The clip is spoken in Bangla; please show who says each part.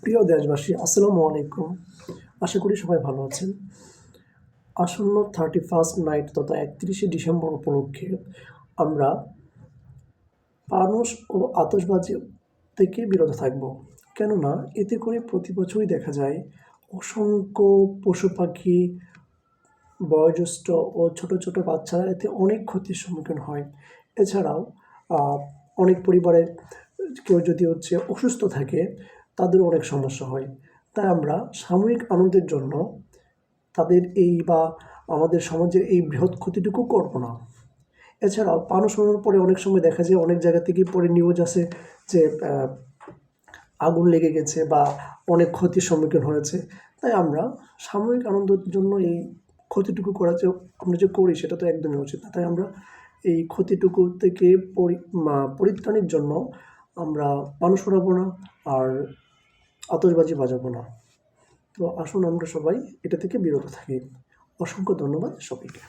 Speaker 1: প্রিয় দেশবাসী, আসসালামু আলাইকুম। আশা করি সবাই ভালো আছেন। আসন্ন 31st নাইট তথা 31শে ডিসেম্বর উপলক্ষে আমরা ফানুস ও আতশবাজি থেকে বিরত থাকব। কেননা এতে করে প্রতি বছরই দেখা যায় অসংখ্য পশু পাখি, বয়োজ্যেষ্ঠ ও ছোট ছোট বাচ্চারা এতে অনেক ক্ষতির সম্মুখীন হয়। এছাড়াও অনেক পরিবারের কেউ যদি অসুস্থ থাকে, তাদেরও অনেক সমস্যা হয়। তাই আমরা সাময়িক আনন্দের জন্য তাদের বা আমাদের সমাজের এই বৃহৎ ক্ষতিটুকু করব না। এছাড়াও ফানুস উড়ানোর পরে অনেক সময় দেখা যায় অনেক জায়গা থেকেই পরে নিউজ আসে যে আগুন লেগে গেছে বা অনেক ক্ষতির সম্মুখীন হয়েছে। তাই আমরা সাময়িক আনন্দের জন্য এই ক্ষতিটুকু করা আমরা যে করি সেটা তো একদমই উচিত না। তাই আমরা এই ক্ষতিটুকু থেকে পরিত্রাণের জন্য আমরা ফানুস উড়াবো না আর আতশবাজি বাজাবো না। তো আসুন আমরা সবাই এটা থেকে বিরত থাকি। অসংখ্য ধন্যবাদ সবাইকে।